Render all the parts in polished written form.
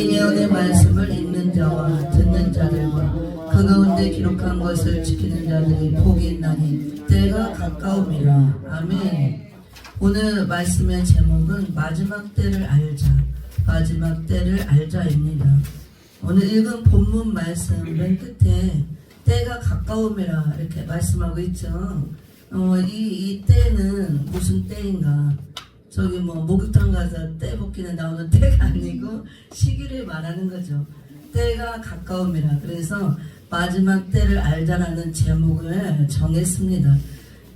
이 예언의 말씀을 읽는 자와 듣는 자들과 그 가운데 기록한 것을 지키는 자들이 복이 있나니 때가 가까움이라. 아멘. 오늘 말씀의 제목은 마지막 때를 알자, 마지막 때를 알자입니다. 오늘 읽은 본문 말씀 맨 끝에 때가 가까움이라 이렇게 말씀하고 있죠. 이 때는 무슨 때인가? 저기 목욕탕 가서 때 볶기는 나오는 때가 아니고 시기를 말하는 거죠. 때가 가까움이라. 그래서 마지막 때를 알자라는 제목을 정했습니다.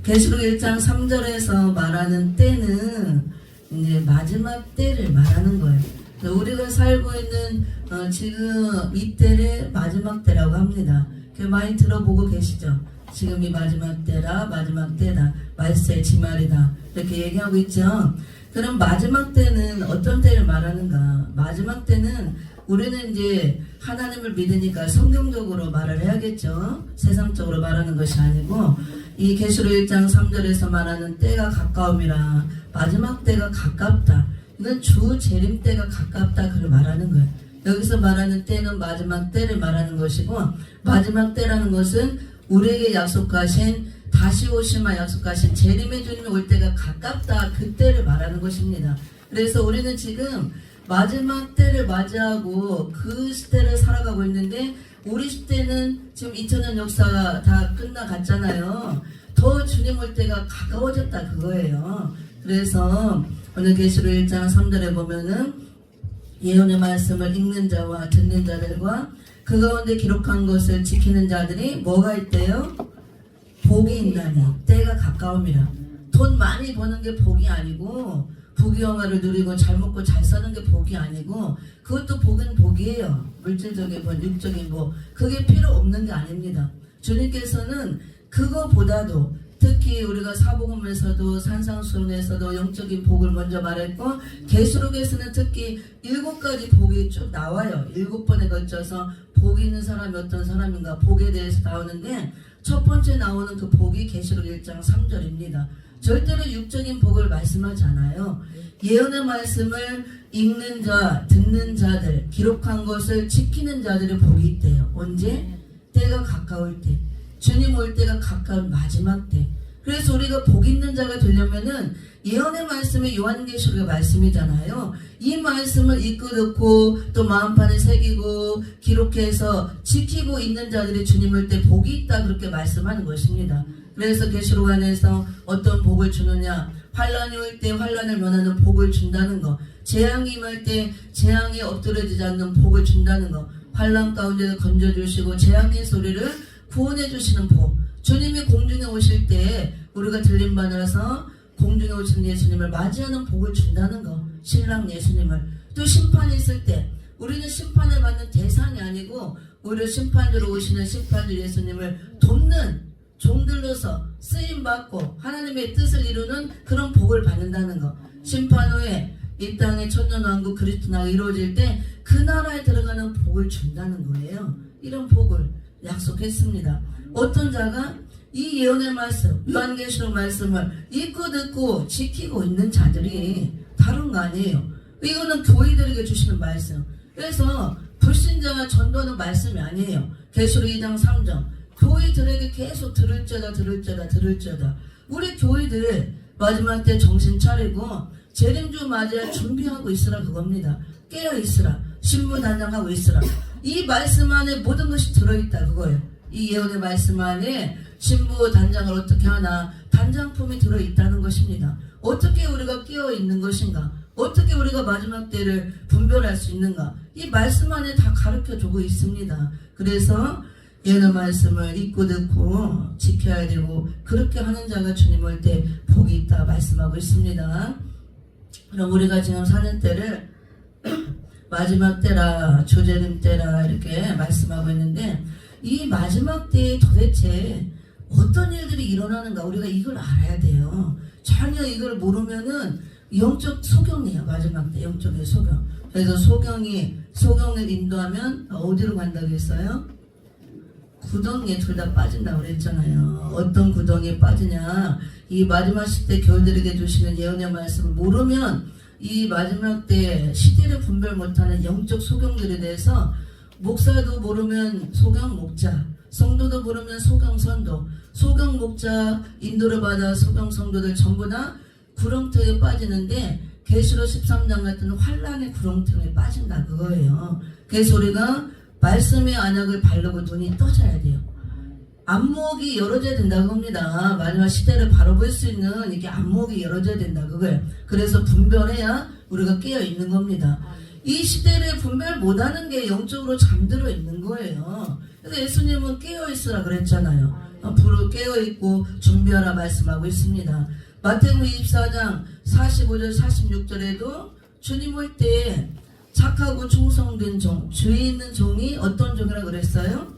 계시록 1장 3절에서 말하는 때는 이제 마지막 때를 말하는 거예요. 우리가 살고 있는 지금 이 때를 마지막 때라고 합니다. 많이 들어보고 계시죠? 지금이 마지막 때라, 마지막 때다, 말세 지말이다 이렇게 얘기하고 있죠. 그럼 마지막 때는 어떤 때를 말하는가? 마지막 때는 우리는 이제 하나님을 믿으니까 성경적으로 말을 해야겠죠. 세상적으로 말하는 것이 아니고 이 계시록 1장 3절에서 말하는 때가 가까움이라, 마지막 때가 가깝다. 이건 주 재림 때가 가깝다 그걸 말하는 거예요. 여기서 말하는 때는 마지막 때를 말하는 것이고, 마지막 때라는 것은 우리에게 약속하신 다시 오시마 약속하신 재림의 주님이 올 때가 가깝다, 그 때를 말하는 것입니다. 그래서 우리는 지금 마지막 때를 맞이하고 그 시대를 살아가고 있는데, 우리 시대는 지금 2000년 역사가 다 끝나갔잖아요. 더 주님 올 때가 가까워졌다 그거예요. 그래서 오늘 계시록 1장 3절에 보면은 예언의 말씀을 읽는 자와 듣는 자들과 그 가운데 기록한 것을 지키는 자들이 뭐가 있대요? 복이 있나니 때가 가까움이라. 돈 많이 버는 게 복이 아니고, 부귀영화를 누리고 잘 먹고 잘 사는 게 복이 아니고, 그것도 복은 복이에요. 물질적인 복, 육적인 복, 그게 필요 없는 게 아닙니다. 주님께서는 그거보다도, 특히 우리가 사복음에서도 산상수훈에서도 영적인 복을 먼저 말했고, 계시록에서는 특히 7가지 복이 쭉 나와요. 7번에 걸쳐서 복이 있는 사람이 어떤 사람인가, 복에 대해서 나오는데, 첫 번째 나오는 그 복이 계시록 1장 3절입니다. 절대로 육적인 복을 말씀하지 않아요. 예언의 말씀을 읽는 자, 듣는 자들, 기록한 것을 지키는 자들의 복이 있대요. 언제? 때가 가까울 때. 주님 올 때가 가까운 마지막 때. 그래서 우리가 복 있는 자가 되려면은 예언의 말씀이 요한계시록의 말씀이잖아요. 이 말씀을 읽고 듣고 또 마음판에 새기고 기록해서 지키고 있는 자들이 주님 올 때 복이 있다 그렇게 말씀하는 것입니다. 그래서 계시록 안에서 어떤 복을 주느냐, 환란이 올 때 환란을 면하는 복을 준다는 거, 재앙이 임할 때 재앙에 엎드려지지 않는 복을 준다는 거, 환란 가운데서 건져주시고 재앙의 소리를 구원해 주시는 복, 주님이 공중에 오실 때 우리가 들림 받아서 공중에 오시는 예수님을 맞이하는 복을 준다는 거, 신랑 예수님을. 또 심판이 있을 때 우리는 심판을 받는 대상이 아니고 오히려 심판주로 오시는 심판주 예수님을 돕는 종들로서 쓰임받고 하나님의 뜻을 이루는 그런 복을 받는다는 거. 심판 후에 이 땅의 천년왕국 그리스도 나라가 이루어질 때 그 나라에 들어가는 복을 준다는 거예요. 이런 복을 약속했습니다. 어떤 자가 이 예언의 말씀, 요한계시록 말씀을 읽고 듣고 지키고 있는 자들이 다른 거 아니에요. 이거는 교회들에게 주시는 말씀. 그래서 불신자가 전도하는 말씀이 아니에요. 계시록 2장 3절. 교회들에게 계속 들을저다. 우리 교회들 마지막 때 정신 차리고 재림주 맞이할 준비하고 있으라 그겁니다. 깨어 있으라. 신문 단장하고 있으라. 이 말씀 안에 모든 것이 들어있다 그거예요. 이 예언의 말씀 안에 신부 단장을 어떻게 하나, 단장품이 들어있다는 것입니다. 어떻게 우리가 깨어 있는 것인가, 어떻게 우리가 마지막 때를 분별할 수 있는가, 이 말씀 안에 다 가르쳐주고 있습니다. 그래서 예언의 말씀을 읽고 듣고 지켜야 되고, 그렇게 하는 자가 주님 올 때 복이 있다 말씀하고 있습니다. 그럼 우리가 지금 사는 때를 마지막 때라, 주재림 때라 이렇게 말씀하고 있는데, 이 마지막 때에 도대체 어떤 일들이 일어나는가 우리가 이걸 알아야 돼요. 전혀 이걸 모르면은 영적 소경이에요. 마지막 때 영적의 소경. 그래서 소경을 인도하면 어디로 간다고 했어요? 구덩이에 둘 다 빠진다고 그랬잖아요. 어떤 구덩이에 빠지냐, 이 마지막 시대 교회들에게 주시는 예언의 말씀을 모르면 이 마지막 때 시대를 분별 못하는 영적 소경들에 대해서 목사도 모르면 소경 목자, 성도도 모르면 소경 선도, 소경 목자 인도를 받아 소경 성도들 전부 다 구렁텅이에 빠지는데 계시록 13장 같은 환란의 구렁텅이에 빠진다 그거예요. 그래서 우리가 말씀의 언약을 바르고 눈이 떠져야 돼요. 안목이 열어져야 된다고 합니다. 마지막 시대를 바로 볼 수 있는 이게 안목이 열어져야 된다 그거예요. 그래서 분별해야 우리가 깨어 있는 겁니다. 이 시대를 분별 못하는 게 영적으로 잠들어 있는 거예요. 그래서 예수님은 깨어 있으라 그랬잖아요. 앞으로 깨어 있고 준비하라 말씀하고 있습니다. 마태복음 24장 45절 46절에도 주님 올 때 착하고 충성된 종, 주의 있는 종이 어떤 종이라 그랬어요?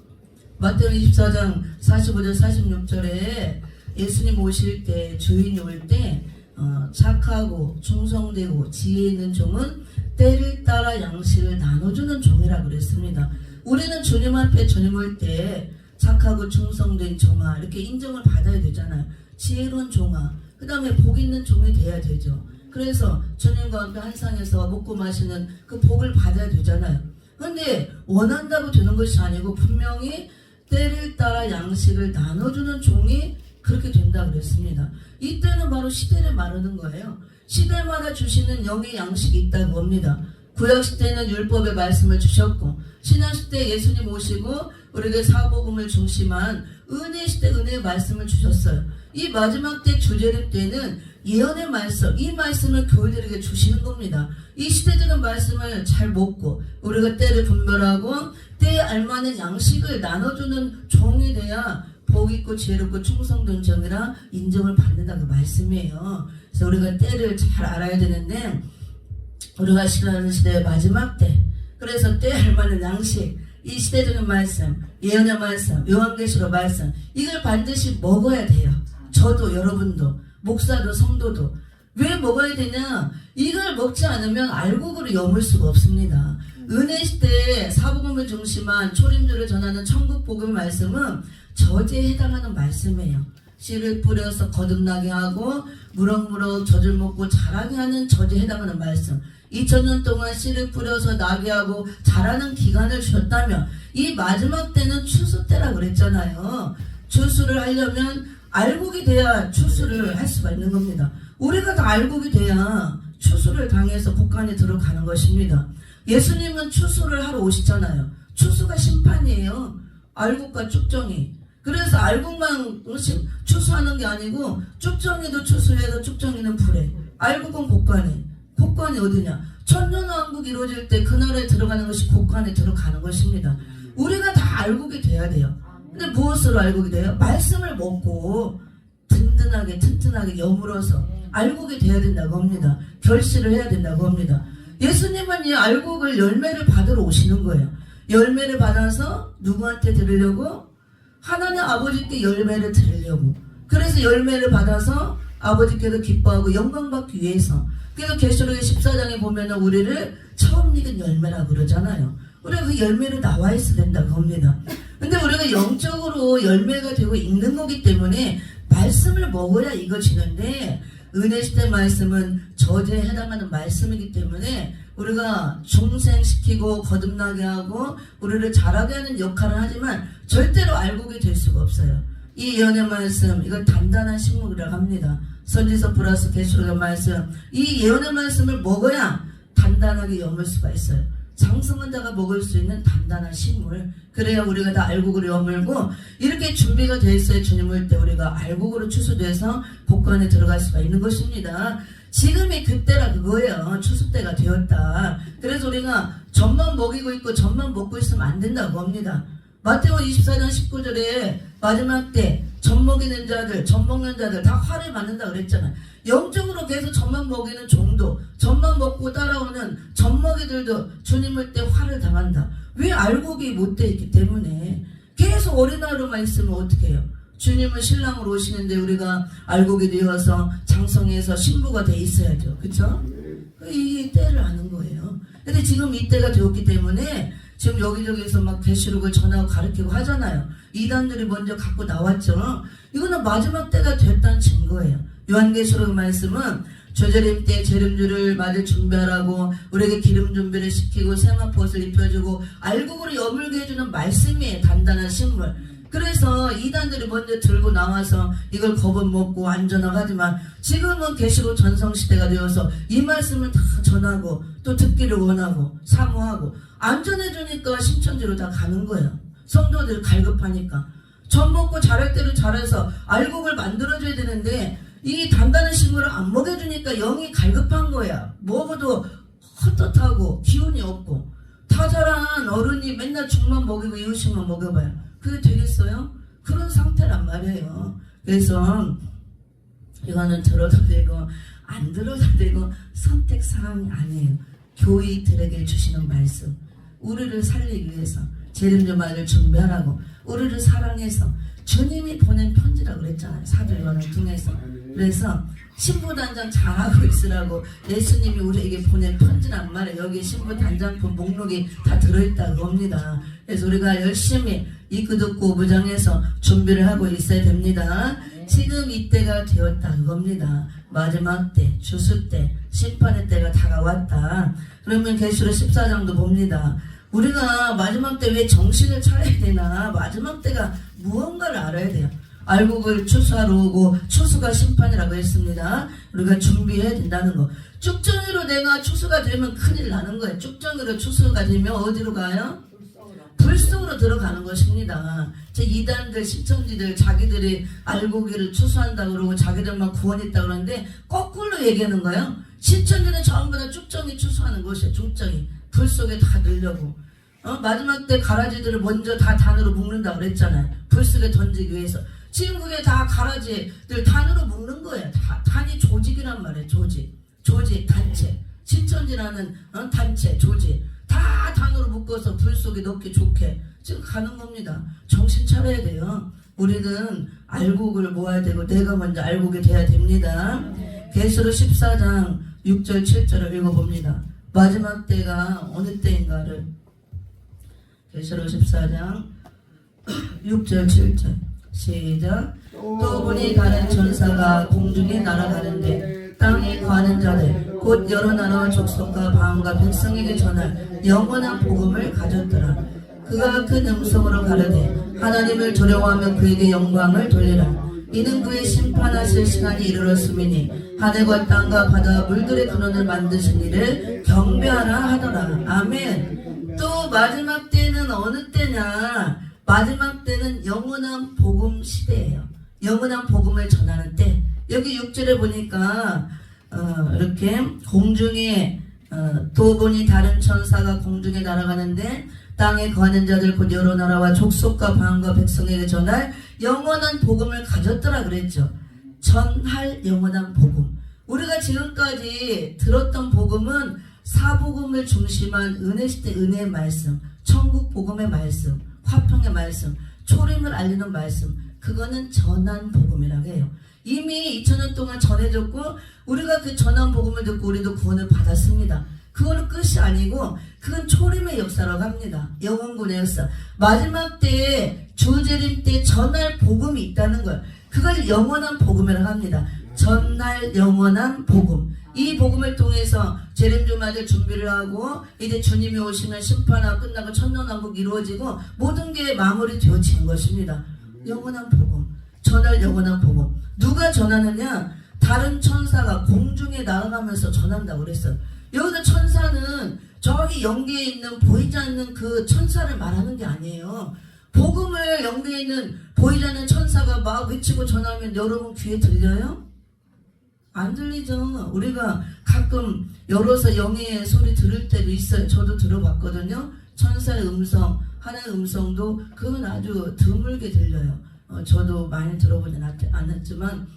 마태복음 24장 45절 46절에 예수님 오실 때, 주인이 올 때 착하고 충성되고 지혜 있는 종은 때를 따라 양식을 나눠주는 종이라 그랬습니다. 우리는 주님 앞에 주님 올 때 착하고 충성된 종아 이렇게 인정을 받아야 되잖아요. 지혜로운 종아, 그 다음에 복 있는 종이 돼야 되죠. 그래서 주님과 함께 한 상에서 먹고 마시는 그 복을 받아야 되잖아요. 그런데 원한다고 되는 것이 아니고 분명히 때를 따라 양식을 나눠주는 종이 그렇게 된다 그랬습니다. 이때는 바로 시대를 말하는 거예요. 시대마다 주시는 영의 양식이 있다고 합니다. 구약시대는 율법의 말씀을 주셨고 신약시대 예수님 오시고 우리에게 사복음을 중심한 은혜시대 은혜의 말씀을 주셨어요. 이 마지막 때 주재림 때는 예언의 말씀, 이 말씀을 교회들에게 주시는 겁니다. 이 시대적인 말씀을 잘 먹고 우리가 때를 분별하고 때에 알맞는 양식을 나눠주는 종이 돼야 복 있고 지혜롭고 충성된 종이라 인정을 받는다는 말씀이에요. 그래서 우리가 때를 잘 알아야 되는데 우리가 싫어하는 시대의 마지막 때, 그래서 때에 알맞는 양식, 이 시대적인 말씀, 예언의 말씀, 요한계시록 말씀, 이걸 반드시 먹어야 돼요. 저도 여러분도 목사도 성도도. 왜 먹어야 되냐? 이걸 먹지 않으면 알곡으로 여물 수가 없습니다. 은혜 시대에 사복음을 중심한 초림주를 전하는 천국 복음의 말씀은 저지에 해당하는 말씀이에요. 씨를 뿌려서 거듭나게 하고 무럭무럭 젖을 먹고 자라게 하는 저지에 해당하는 말씀. 2000년 동안 씨를 뿌려서 나게 하고 자라는 기간을 주셨다면 이 마지막 때는 추수 때라 그랬잖아요. 추수를 하려면 알곡이 돼야 추수를 할 수가 있는 겁니다. 우리가 다 알곡이 돼야 추수를 당해서 곡간에 들어가는 것입니다. 예수님은 추수를 하러 오시잖아요. 추수가 심판이에요. 알곡과 쭉정이. 그래서 알곡만 추수하는 게 아니고 쭉정이도 추수해서 쭉정이는 불에, 알곡은 곡간에. 곡간이 어디냐? 천년왕국이 이루어질 때 그 나라에 들어가는 것이 곡간에 들어가는 것입니다. 우리가 다 알곡이 돼야 돼요. 근데 무엇으로 알곡이 돼요? 말씀을 먹고 든든하게 튼튼하게 여물어서 알곡이 돼야 된다고 합니다. 결실을 해야 된다고 합니다. 예수님은 이 알곡을 열매를 받으러 오시는 거예요. 열매를 받아서 누구한테 드리려고? 하나님 아버지께 열매를 드리려고. 그래서 열매를 받아서 아버지께도 기뻐하고 영광받기 위해서. 그래서 계시록의 14장에 보면 우리를 처음 익은 열매라고 그러잖아요. 우리가 그 열매로 나와 있어야 된다고 합니다. 근데 우리가 영적으로 열매가 되고 익는 거기 때문에 말씀을 먹어야 이거지는데 은혜시대 말씀은 저주에 해당하는 말씀이기 때문에 우리가 중생시키고 거듭나게 하고 우리를 자라게 하는 역할을 하지만 절대로 알곡이 될 수가 없어요. 이 예언의 말씀, 이걸 단단한 식물이라고 합니다. 선지서 플러스 계시록의 말씀, 이 예언의 말씀을 먹어야 단단하게 여물 수가 있어요. 장성한 자가 먹을 수 있는 단단한 식물. 그래야 우리가 다 알곡으로 여물고 이렇게 준비가 돼 있어야 주님 올 때 우리가 알곡으로 추수돼서 복관에 들어갈 수가 있는 것입니다. 지금이 그때라 그거예요. 추수 때가 되었다. 그래서 우리가 젖만 먹이고 있고 젖만 먹고 있으면 안 된다고 합니다. 마태복음 24장 19절에 마지막 때 젖 먹이는 자들, 젖 먹는 자들 다 화를 맞는다 그랬잖아요. 영적으로 계속 젖만 먹이는 종도, 젖만 먹고 따라오는 젖먹이들도 주님 올 때 화를 당한다. 왜? 알곡이 못 돼 있기 때문에. 계속 어린아이로만 있으면 어떻게 해요? 주님은 신랑으로 오시는데 우리가 알곡이 되어서 장성해서 신부가 돼 있어야죠. 그쵸? 이 때를 아는 거예요. 근데 지금 이 때가 되었기 때문에 지금 여기저기에서 막 계시록을 전하고 가르치고 하잖아요. 이단들이 먼저 갖고 나왔죠. 이거는 마지막 때가 됐다는 증거예요. 요한계시록 말씀은 조절임 때 재림주를 맞을 준비하라고 우리에게 기름 준비를 시키고 세마포옷을 입혀주고 알곡으로 여물게 해주는 말씀이에요. 단단한 식물. 그래서 이단들이 먼저 들고 나와서 이걸 겁은 먹고 안전하고 하지만 지금은 계시록 전성시대가 되어서 이 말씀을 다 전하고 또 듣기를 원하고 사모하고 안전해주니까 신천지로 다 가는 거예요. 성도들 갈급하니까. 젖 먹고 자랄 대로 자라서 알곡을 만들어줘야 되는데 이 단단한 식물을 안 먹여주니까 영이 갈급한 거야. 먹어도 헛헛하고 기운이 없고 다 자란 어른이 맨날 죽만 먹이고 이유식만 먹여봐요. 그게 되겠어요? 그런 상태란 말이에요. 그래서 이거는 들어도 되고 안 들어도 되고 선택사항이 아니에요. 교회들에게 주시는 말씀, 우리를 살리기 위해서 재림주 맞을 준비하라고 우리를 사랑해서 주님이 보낸 편지라고 그랬잖아요. 사도행전을 통해서. 그래서 신부단장 잘하고 있으라고 예수님이 우리에게 보낸 편지란 말이에요. 여기 신부단장품 목록이 다 들어있다 그겁니다. 그래서 우리가 열심히 이 기독교 무장에서 준비를 하고 있어야 됩니다. 지금 이때가 되었다 그겁니다. 마지막 때, 주수 때, 심판의 때가 다가왔다. 그러면 계시록 14장도 봅니다. 우리가 마지막 때 왜 정신을 차려야 되나? 마지막 때가 무언가를 알아야 돼요. 알곡을 추수하러 오고 추수가 심판이라고 했습니다. 우리가 준비해야 된다는 거. 쭉정이로 내가 추수가 되면 큰일 나는 거예요. 쭉정이로 추수가 되면 어디로 가요? 불 속으로 들어가는 것입니다. 제 이단들, 신천지들 자기들이 알고기를 추수한다고 그러고 자기들만 구원했다고 그러는데 거꾸로 얘기하는 거예요. 신천지는 전부 다 쭉정이 추수하는 것이에요. 쭉정이. 불 속에 다 넣으려고. 마지막 때 가라지들을 먼저 다 단으로 묶는다고 그랬잖아요. 불 속에 던지기 위해서. 지금 그게 다 가라지들 단으로 묶는 거예요. 단이 조직이란 말이에요. 조직, 단체. 신천지라는 단체, 조직. 다 단으로 묶어서 불 속에 넣기 좋게 지금 가는 겁니다. 정신 차려야 돼요. 우리는 알곡을 모아야 되고 내가 먼저 알곡이 돼야 됩니다. 계시록 14장 6절 7절을 읽어봅니다. 마지막 때가 어느 때인가를 계시록 14장 6절 7절 시작. 또 보니 다른 천사가 공중에 날아가는데 땅에 거하는 자들 곧 여러 나라와 족속과 방언과 백성에게 전할 영원한 복음을 가졌더라. 그가 큰 음성으로 가르되 하나님을 두려워하며 그에게 영광을 돌리라. 이는 그의 심판하실 시간이 이르렀음이니 하늘과 땅과 바다와 물들의 근원을 만드신 이를 경배하라 하더라. 아멘. 또 마지막 때는 어느 때냐? 마지막 때는 영원한 복음 시대예요. 영원한 복음을 전하는 때. 여기 6절에 보니까 이렇게 공중에 또 보니 다른 천사가 공중에 날아가는데 땅에 거하는 자들 곧 여러 나라와 족속과 방언과 백성에게 전할 영원한 복음을 가졌더라 그랬죠. 전할 영원한 복음. 우리가 지금까지 들었던 복음은 사복음을 중심한 은혜시대 은혜의 말씀, 천국 복음의 말씀, 화평의 말씀, 초림을 알리는 말씀, 그거는 전한 복음이라고 해요. 이미 2000년 동안 전해졌고 우리가 그 전한 복음을 듣고 우리도 구원을 받았습니다. 그거는 끝이 아니고 그건 초림의 역사라고 합니다. 영원군의 역사. 마지막 때에 주재림 때 전할 복음이 있다는 걸 그걸 영원한 복음이라고 합니다. 전할 영원한 복음. 이 복음을 통해서 재림주 맞을 준비를 하고 이제 주님이 오시면 심판하고 끝나고 천년왕국 이루어지고 모든 게 마무리 되어지는 것입니다. 영원한 복음. 전할 영원한 복음. 누가 전하느냐? 다른 천사가 공중에 날아가면서 전한다고 그랬어요. 여기서 천사는 저기 영계에 있는 보이지 않는 그 천사를 말하는 게 아니에요. 복음을 영계에 있는 보이지 않는 천사가 막 외치고 전하면 여러분 귀에 들려요? 안 들리죠. 우리가 가끔 열어서 영의 소리 들을 때도 있어요. 저도 들어봤거든요. 천사의 음성, 하나의 음성도 그건 아주 드물게 들려요. 저도 많이 들어보진 않았지만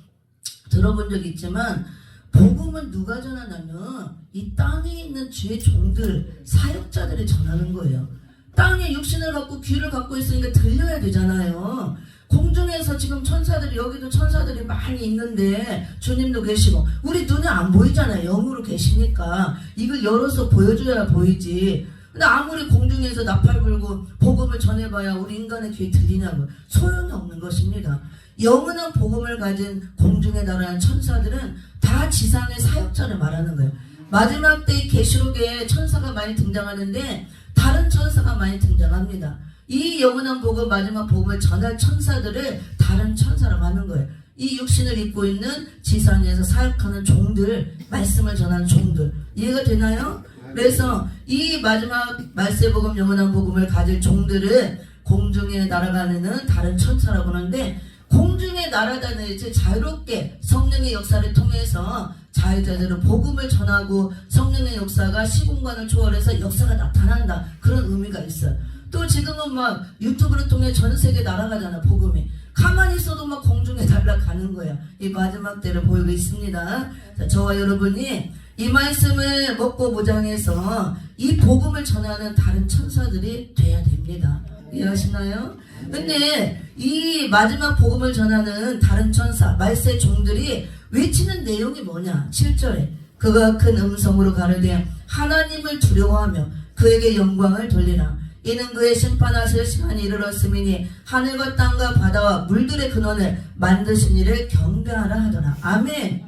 들어본 적이 있지만 복음은 누가 전하냐면 이 땅에 있는 주의 종들, 사역자들이 전하는 거예요. 땅에 육신을 갖고 귀를 갖고 있으니까 들려야 되잖아요. 공중에서 지금 천사들이 여기도 천사들이 많이 있는데 주님도 계시고 우리 눈에 안 보이잖아요. 영으로 계시니까 이걸 열어서 보여줘야 보이지. 근데 아무리 공중에서 나팔 불고 복음을 전해봐야 우리 인간의 귀에 들리냐고. 소용이 없는 것입니다. 영원한 복음을 가진 공중에 달하는 천사들은 다 지상의 사역자를 말하는 거예요. 마지막 때 계시록에 천사가 많이 등장하는데 다른 천사가 많이 등장합니다. 이 영원한 복음, 마지막 복음을 전할 천사들을 다른 천사라고 하는 거예요. 이 육신을 입고 있는 지상에서 사역하는 종들, 말씀을 전하는 종들. 이해가 되나요? 그래서 이 마지막 말세복음, 영원한 복음을 가질 종들은 공중에 날아가는 다른 천사라고 하는데, 공중에 날아다니지 자유롭게 성령의 역사를 통해서 자유자재로 복음을 전하고 성령의 역사가 시공간을 초월해서 역사가 나타난다. 그런 의미가 있어요. 또 지금은 막 유튜브를 통해 전 세계 날아가잖아, 복음이. 가만히 있어도 막 공중에 날아가는 거야. 이 마지막 때를 보이고 있습니다. 자, 저와 여러분이 이 말씀을 먹고 무장해서 이 복음을 전하는 다른 천사들이 돼야 됩니다. 이해하시나요? 근데 이 마지막 복음을 전하는 다른 천사, 말세 종들이 외치는 내용이 뭐냐? 7절에 그가 큰 음성으로 가르되 하나님을 두려워하며 그에게 영광을 돌리라. 이는 그의 심판하실 시간이 이르렀음이니 하늘과 땅과 바다와 물들의 근원을 만드신 이를 경배하라 하더라. 아멘.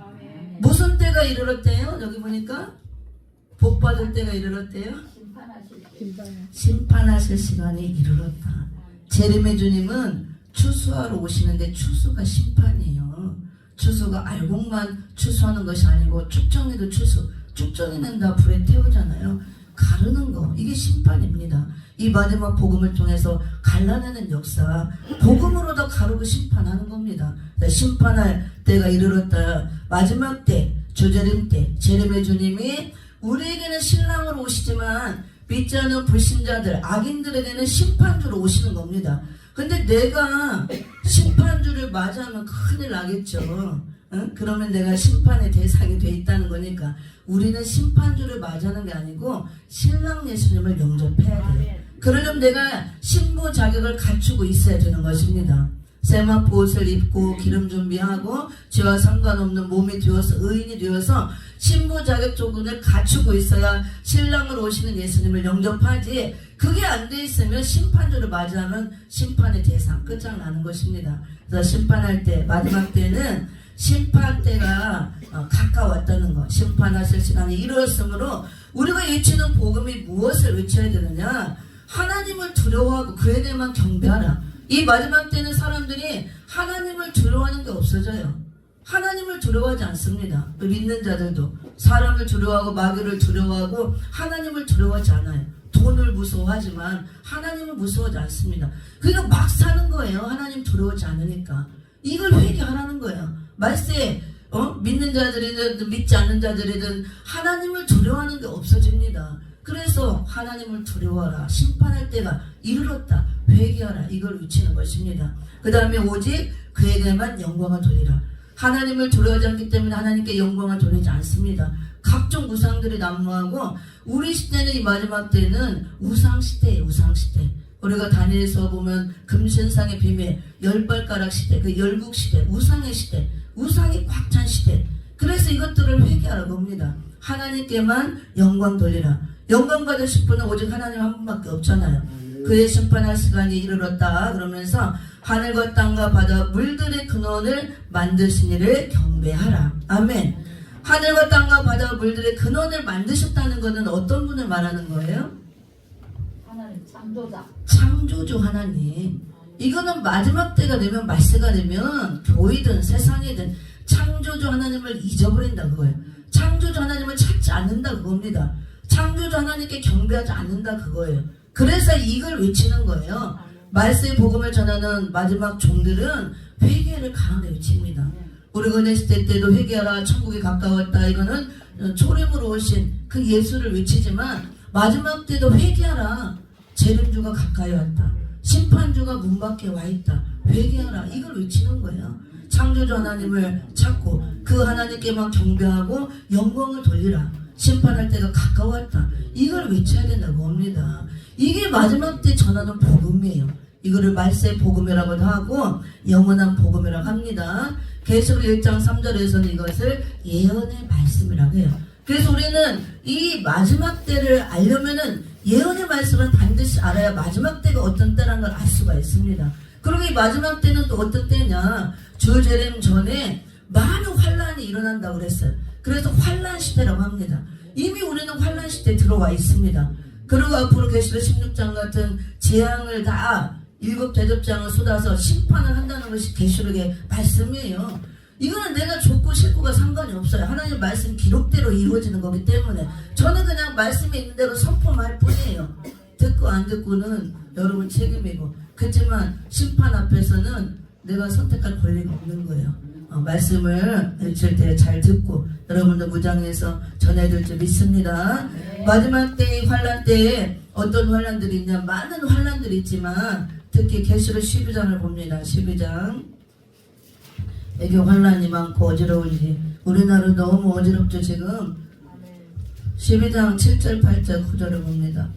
무슨 때가 이르렀대요? 여기 보니까 복 받을 때가 이르렀대요. 심판하실 시간이 이르렀다. 재림의 주님은 추수하러 오시는데 추수가 심판이에요. 추수가 알곡만 추수하는 것이 아니고 쭉정이도 추수. 쭉정이는 다 불에 태우잖아요. 가르는 거, 이게 심판입니다. 이 마지막 복음을 통해서 갈라내는 역사, 복음으로도 가르고 심판하는 겁니다. 심판할 때가 이르렀다. 마지막 때, 주재림 때, 재림의 주님이 우리에게는 신랑으로 오시지만 믿지 않는 불신자들, 악인들에게는 심판주로 오시는 겁니다. 근데 내가 심판주를 맞이하면 큰일 나겠죠. 응? 그러면 내가 심판의 대상이 돼 있다는 거니까 우리는 심판주를 맞이하는 게 아니고 신랑 예수님을 영접해야 돼요. 그러려면 내가 신부 자격을 갖추고 있어야 되는 것입니다. 세마포 옷을 입고 기름 준비하고 죄와 상관없는 몸이 되어서 의인이 되어서 신부 자격 조건을 갖추고 있어야 신랑으로 오시는 예수님을 영접하지. 그게 안 돼 있으면 심판주를 맞이하면 심판의 대상 끝장나는 것입니다. 그래서 심판할 때, 마지막 때는 심판 때가 가까웠다는 것, 심판하실 시간이 이르렀으므로 우리가 외치는 복음이 무엇을 외쳐야 되느냐? 하나님을 두려워하고 그에게만 경배하라. 이 마지막 때는 사람들이 하나님을 두려워하는 게 없어져요. 하나님을 두려워하지 않습니다. 믿는 자들도 사람을 두려워하고 마귀를 두려워하고 하나님을 두려워하지 않아요. 돈을 무서워하지만 하나님을 무서워하지 않습니다. 그러니까 막 사는 거예요. 하나님 두려워하지 않으니까. 이걸 회개하라는 거예요. 말세 믿는 자들이든 믿지 않는 자들이든 하나님을 두려워하는 게 없어집니다. 그래서 하나님을 두려워하라. 심판할 때가 이르렀다. 회개하라. 이걸 외치는 것입니다. 그 다음에 오직 그에게만 영광을 돌리라. 하나님을 두려워하지 않기 때문에 하나님께 영광을 돌리지 않습니다. 각종 우상들이 난무하고 우리 시대는 이 마지막 때는 우상시대예요. 우상시대. 우리가 다니엘서 보면 금신상의 비밀, 열발가락 시대, 그 열국시대, 우상의 시대, 우상이 꽉 찬 시대. 그래서 이것들을 회개하라고 합니다. 하나님께만 영광 돌리라. 영광 받으실 분은 오직 하나님 한 분밖에 없잖아요. 그의 심판할 시간이 이르렀다. 그러면서 하늘과 땅과 바다 물들의 근원을 만드신 이를 경배하라. 아멘. 하늘과 땅과 바다 물들의 근원을 만드셨다는 것은 어떤 분을 말하는 거예요? 하나님 창조자. 창조주 하나님. 이거는 마지막 때가 되면, 말세가 되면 교회든 세상이든 창조주 하나님을 잊어버린다 그거예요. 창조주 하나님을 찾지 않는다 그겁니다. 창조주 하나님께 경배하지 않는다 그거예요. 그래서 이걸 외치는 거예요. 말세의 복음을 전하는 마지막 종들은 회개를 강하게 외칩니다. 우리 은혜시대 때도 회개하라, 천국이 가까웠다. 이거는 초림으로 오신 그 예수를 외치지만 마지막 때도 회개하라, 재림주가 가까이 왔다, 심판주가 문 밖에 와 있다, 회개하라. 이걸 외치는 거예요. 창조주 하나님을 찾고 그 하나님께만 경배하고 영광을 돌리라. 심판할 때가 가까웠다. 이걸 외쳐야 된다고 합니다. 이게 마지막 때 전하는 복음이에요. 이거를 말세 복음이라고도 하고 영원한 복음이라고 합니다. 계시록 1장 3절에서는 이것을 예언의 말씀이라고 해요. 그래서 우리는 이 마지막 때를 알려면은 예언의 말씀을 반드시 알아야 마지막 때가 어떤 때라는 걸 알 수가 있습니다. 그리고 이 마지막 때는 또 어떤 때냐? 주 재림 전에 많은 환란이 일어난다고 그랬어요. 그래서 환란 시대라고 합니다. 이미 우리는 환란 시대에 들어와 있습니다. 그리고 앞으로 계시록 16장 같은 재앙을 다 7 대접장을 쏟아서 심판을 한다는 것이 계시록의 말씀이에요. 이거는 내가 좋고 싫고가 상관이 없어요. 하나님 말씀 기록대로 이루어지는 거기 때문에 저는 그냥 말씀이 있는 대로 선포할 뿐이에요. 듣고 안 듣고는 여러분 책임이고, 그렇지만 심판 앞에서는 내가 선택할 권리가 없는 거예요. 말씀을 읽을 때 잘 듣고 여러분도 무장해서 전해줄 줄 믿습니다. 마지막 때의 환란 때에 어떤 환란들이 있냐? 많은 환란들이 있지만 특히 계시록 12장을 봅니다. 12장 애교 환란이 많고 어지러우지. 우리나라 너무 어지럽죠 지금. 12장 7절 8절 9절을 봅니다.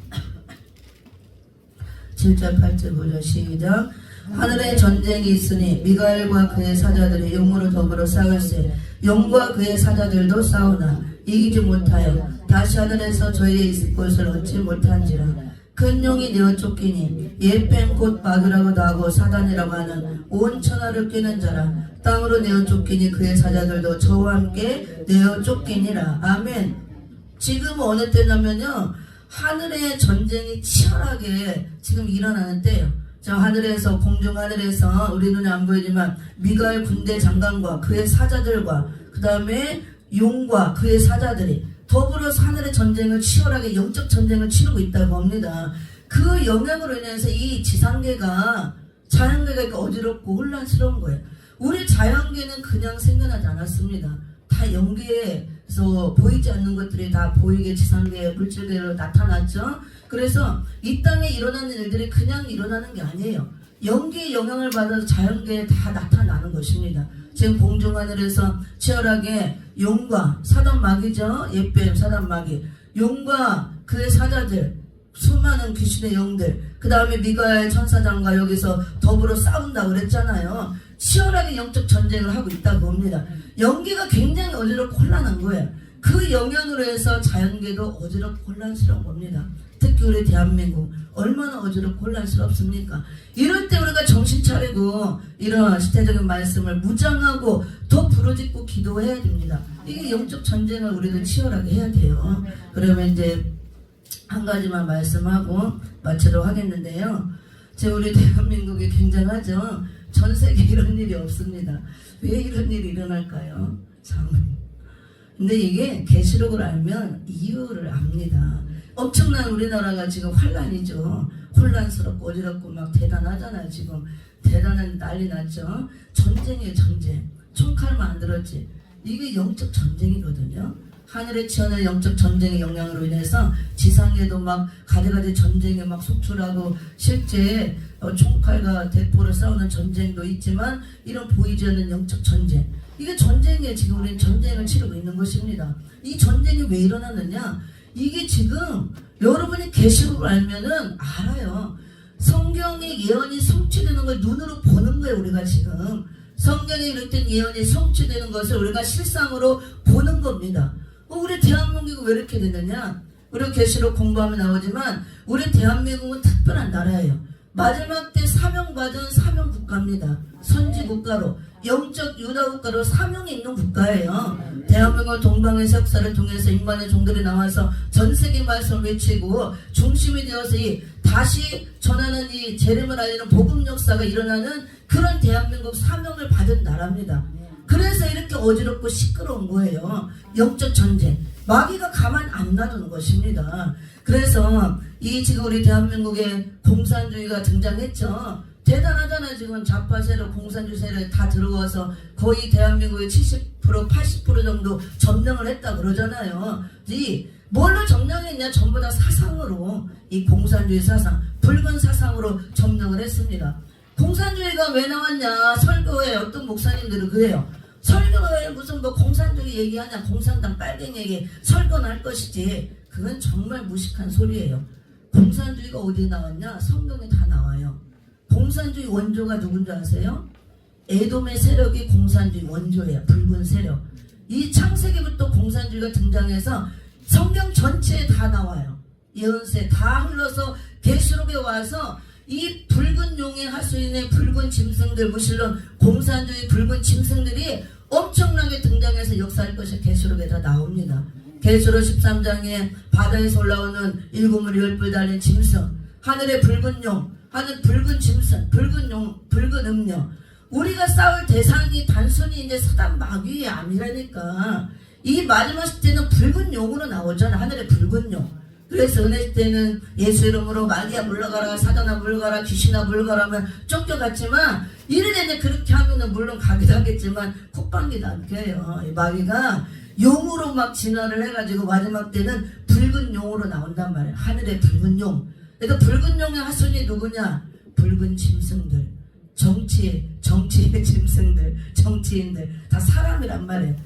7절 8절 9절 시작. 하늘에 전쟁이 있으니 미가엘과 그의 사자들이 용으로 더불어 싸울세. 용과 그의 사자들도 싸우나 이기지 못하여 다시 하늘에서 저희의 있을 곳을 얻지 못한지라. 큰 용이 내어 쫓기니 예펜 곧 마귀라고도 하고 사단이라고 하는 온 천하를 뀌는 자라. 땅으로 내어 쫓기니 그의 사자들도 저와 함께 내어 쫓기니라. 아멘. 지금 어느 때냐면요, 하늘의 전쟁이 치열하게 지금 일어나는 때예요. 저 하늘에서, 공중 하늘에서 우리 눈에 안 보이지만 미가엘 군대 장관과 그의 사자들과 그 다음에 용과 그의 사자들이 더불어서 하늘의 전쟁을 치열하게 영적 전쟁을 치르고 있다고 합니다. 그 영향으로 인해서 이 지상계가, 자연계가 이렇게 어지럽고 혼란스러운 거예요. 우리 자연계는 그냥 생겨나지 않았습니다. 다 연계에서 보이지 않는 것들이 다 보이게 지상계 물질계로 나타났죠. 그래서 이 땅에 일어나는 일들이 그냥 일어나는 게 아니에요. 연계의 영향을 받아서 자연계에 다 나타나는 것입니다. 지금 공중하늘에서 치열하게 용과 사단 마귀죠. 예뱀 사단 마귀, 용과 그의 사자들, 수많은 귀신의 영들, 그 다음에 미가엘 천사장과 여기서 더불어 싸운다고 그랬잖아요. 치열하게 영적 전쟁을 하고 있다고 봅니다. 연계가 굉장히 어지럽고 혼란한 거예요. 그 영향으로 해서 자연계도 어지럽고 혼란스러운 겁니다. 특히 우리 대한민국 얼마나 어지럽고 혼란스럽습니까? 이럴 때 우리가 정신 차리고 이런 시대적인 말씀을 무장하고 더 부르짖고 기도해야 됩니다. 이게 영적 전쟁을 우리도 치열하게 해야 돼요. 그러면 이제 한 가지만 말씀하고 마치도록 하겠는데요. 지금 우리 대한민국이 굉장하죠. 전 세계 이런 일이 없습니다. 왜 이런 일이 일어날까요? 참. 근데 이게 계시록을 알면 이유를 압니다. 엄청난 우리나라가 지금 환란이죠. 혼란스럽고 어지럽고 막 대단하잖아요. 지금 대단한 난리 났죠. 전쟁이에요, 전쟁. 총칼만 안 들었지. 이게 영적 전쟁이거든요. 하늘에 치어낸 영적 전쟁의 영향으로 인해서 지상에도 막 가지가지 전쟁에 막 속출하고 실제 총칼과 대포를 싸우는 전쟁도 있지만 이런 보이지 않는 영적 전쟁, 이게 전쟁에 지금 우리는 전쟁을 치르고 있는 것입니다. 이 전쟁이 왜 일어났느냐? 이게 지금 여러분이 계시록을 알면은 알아요. 성경의 예언이 성취되는 걸 눈으로 보는 거예요. 우리가 지금 성경에 이랬던 예언이 성취되는 것을 우리가 실상으로 보는 겁니다. 우리 대한민국이 왜 이렇게 됐느냐? 우리 계시록 공부하면 나오지만 우리 대한민국은 특별한 나라예요. 마지막 때 사명받은 사명국가입니다. 선지국가로, 영적 유다국가로 사명이 있는 국가예요. 대한민국 동방의 역사를 통해서 인간의 종들이 나와서 전 세계 말씀을 외치고 중심이 되어서 이 다시 전하는 이 재림을 알리는 복음 역사가 일어나는 그런 대한민국 사명을 받은 나라입니다. 그래서 이렇게 어지럽고 시끄러운 거예요. 영적 전쟁. 마귀가 가만 안 놔두는 것입니다. 그래서 이 지금 우리 대한민국에 공산주의가 등장했죠. 대단하잖아요. 지금 좌파 세력, 공산주의 세력 다 들어와서 거의 대한민국의 70%, 80% 정도 점령을 했다 그러잖아요. 이 뭘로 점령했냐? 전부 다 사상으로, 이 공산주의 사상, 붉은 사상으로 점령을 했습니다. 공산주의가 왜 나왔냐? 설교에 어떤 목사님들은 그래요. 설교에 무슨 뭐 공산주의 얘기하냐? 공산당 빨갱이 얘기 설교는 할 것이지. 그건 정말 무식한 소리예요. 공산주의가 어디에 나왔냐? 성경에 다 나와요. 공산주의 원조가 누군지 아세요? 에돔의 세력이 공산주의 원조예요. 붉은 세력. 이 창세기부터 공산주의가 등장해서 성경 전체에 다 나와요. 예언세 다 흘러서 계시록에 와서 이 붉은 용의 하수인의 붉은 짐승들, 무실론 공산주의 붉은 짐승들이 엄청나게 등장해서 역사할 것이 계시록에 다 나옵니다. 계시록 13장에 바다에서 올라오는 일곱 무리 열불 달린 짐승, 하늘의 붉은 용, 하늘 붉은 짐승, 붉은 용, 붉은 음녀. 우리가 싸울 대상이 단순히 이제 사단 마귀이 아니라니까. 이 마지막 시대는 붉은 용으로 나오잖아. 하늘의 붉은 용. 그래서 은혜 시대는 예수 이름으로 마귀야 물러가라, 사단아 물러가라, 귀신아 물러가라 하면 쫓겨갔지만 이래내 그렇게 하면은 물론 가기도 하겠지만 콧방귀도 안 껴요. 이 마귀가 용으로 막 진화를 해가지고 마지막 때는 붉은 용으로 나온단 말이에요. 하늘의 붉은 용. 그래서 붉은 용의 하순이 누구냐? 붉은 짐승들, 정치의 짐승들, 정치인들 다 사람이란 말이에요.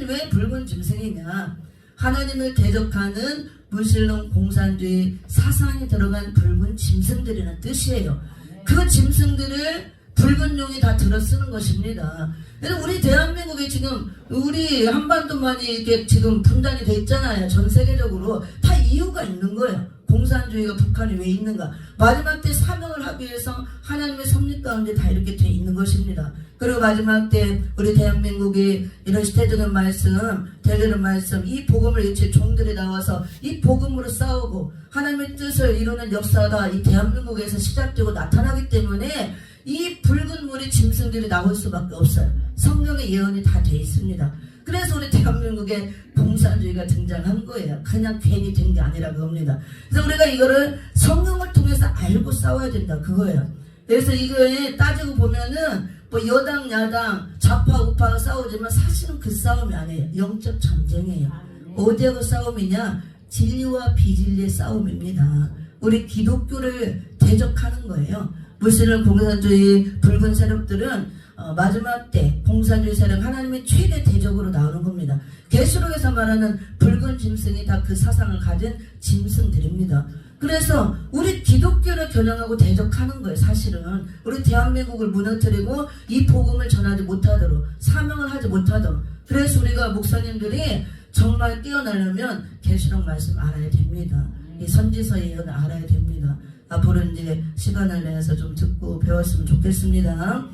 왜 붉은 짐승이냐? 하나님을 대적하는 무신론 공산주의 사상이 들어간 붉은 짐승들이라는 뜻이에요. 그 짐승들을 붉은 용이 다 들어쓰는 것입니다. 그래서 우리 대한민국이 지금 우리 한반도만이 이렇게 지금 분단이 돼 있잖아요. 전 세계적으로 다 이유가 있는 거예요. 공산주의가 북한이 왜 있는가? 마지막 때 사명을 하기 위해서 하나님의 섭리 가운데 다 이렇게 돼 있는 것입니다. 그리고 마지막 때 우리 대한민국이 이런 시대적인 말씀, 대리는 말씀, 이 복음을 일체 종들이 나와서 이 복음으로 싸우고 하나님의 뜻을 이루는 역사가 이 대한민국에서 시작되고 나타나기 때문에 이 붉은 물이 짐승들이 나올 수밖에 없어요. 성경의 예언이 다 돼 있습니다. 그래서 우리 대한민국에 공산주의가 등장한 거예요. 그냥 괜히 된 게 아니라고 합니다. 그래서 우리가 이거를 성경을 통해서 알고 싸워야 된다 그거예요. 그래서 이거에 따지고 보면은 뭐 여당 야당 좌파 우파가 싸우지만 사실은 그 싸움이 아니에요. 영적 전쟁이에요. 어디하고 싸움이냐? 진리와 비진리의 싸움입니다. 우리 기독교를 대적하는 거예요. 무슬림 공산주의 붉은 세력들은 마지막 때 공산주의 세력 하나님의 최대 대적으로 나오는 겁니다. 계시록에서 말하는 붉은 짐승이 다 그 사상을 가진 짐승들입니다. 그래서 우리 기독교를 겨냥하고 대적하는 거예요. 사실은 우리 대한민국을 무너뜨리고 이 복음을 전하지 못하도록 사명을 하지 못하도록. 그래서 우리가 목사님들이 정말 깨어나려면 계시록 말씀 알아야 됩니다. 이 선지서 예언을 알아야 됩니다. 앞으로 이제 시간을 내서 좀 듣고 배웠으면 좋겠습니다.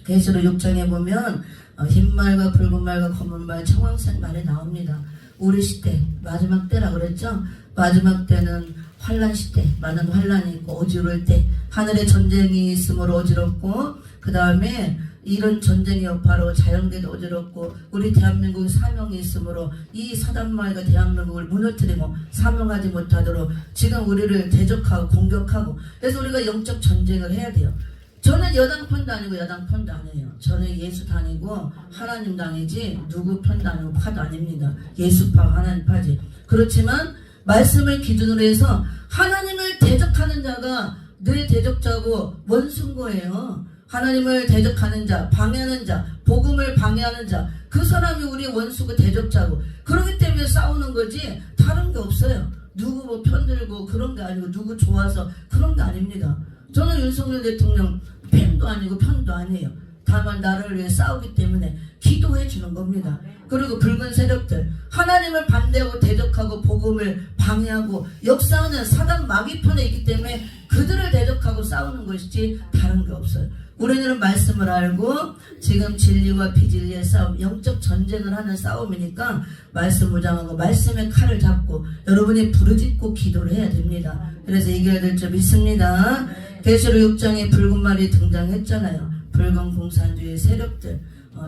계시록 6장에 보면 흰 말과 붉은 말과 검은 말, 청황색 말이 나옵니다. 우리 시대 마지막 때라 그랬죠. 마지막 때는 환란 시대, 많은 환란이 있고 어지러울 때, 하늘에 전쟁이 있으므로 어지럽고, 그 다음에 이런 전쟁의 여파로 자연계도 어지럽고, 우리 대한민국에 사명이 있으므로 이 사단마귀가 대한민국을 무너뜨리고 사명하지 못하도록 지금 우리를 대적하고 공격하고. 그래서 우리가 영적 전쟁을 해야 돼요. 저는 여당 편도 아니고 야당 편도 아니에요. 저는 예수 당이고 하나님 당이지 누구 편도 아니고 파도 아닙니다. 예수파 하나님 파지. 그렇지만 말씀을 기준으로 해서 하나님을 대적하는 자가 내 대적자고 원수인 거예요. 하나님을 대적하는 자, 방해하는 자, 복음을 방해하는 자, 그 사람이 우리 원수고 대적자고. 그렇기 때문에 싸우는 거지 다른 게 없어요. 누구 뭐 편들고 그런 게 아니고 누구 좋아서 그런 게 아닙니다. 저는 윤석열 대통령 팬도 아니고 편도 아니에요. 다만 나라를 위해 싸우기 때문에 기도해 주는 겁니다. 그리고 붉은 세력들, 하나님을 반대하고 대적하고 복음을 방해하고 역사하는 사단 마귀 편에 있기 때문에 그들을 대적하고 싸우는 것이지 다른 게 없어요. 우리는 말씀을 알고 지금 진리와 비진리의 싸움, 영적 전쟁을 하는 싸움이니까 말씀 무장하고 말씀의 칼을 잡고 여러분이 부르짖고 기도를 해야 됩니다. 그래서 이겨야 될 줄 믿습니다. 계시록 6장에 붉은 말이 등장했잖아요. 붉은 공산주의 세력들,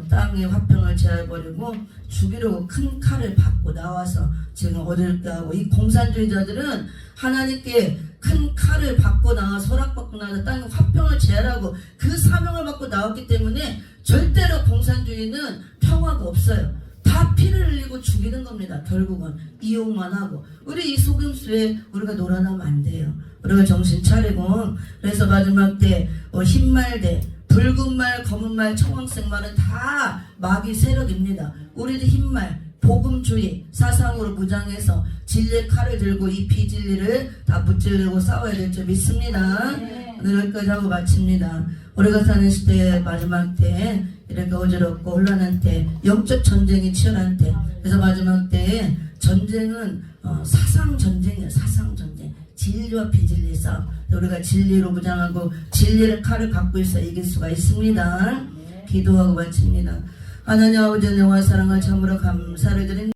땅의 화평을 제할버리고 죽이려고 큰 칼을 받고 나와서 지금 어딜까 하고, 이 공산주의자들은 하나님께 큰 칼을 받고 나와서 허락받고 나와서 땅의 화평을 제할하고 그 사명을 받고 나왔기 때문에 절대로 공산주의는 평화가 없어요. 다 피를 흘리고 죽이는 겁니다. 결국은 이용만 하고. 우리 이 속임수에 우리가 놀아나면 안 돼요. 우리가 정신 차리고. 그래서 마지막 때 흰 말 대 붉은 말, 검은 말, 청황색 말은 다 마귀 세력입니다. 우리도 흰 말, 복음주의 사상으로 무장해서 진리의 칼을 들고 이 비진리를 다 무찌르고 싸워야 될 줄 믿습니다. 오늘 여기까지 하고 마칩니다. 우리가 사는 시대의 마지막 때 이렇게 어지럽고 혼란한 때, 영적 전쟁이 치열한 때, 그래서 마지막 때에 전쟁은 사상 전쟁이에요. 사상 전쟁. 진리와 비진리 싸움. 우리가 진리로 무장하고 진리를 칼을 갖고 있어 이길 수가 있습니다. 기도하고 마칩니다. 하나님 아버지 영화 사랑을 참으로 감사를 드립니다.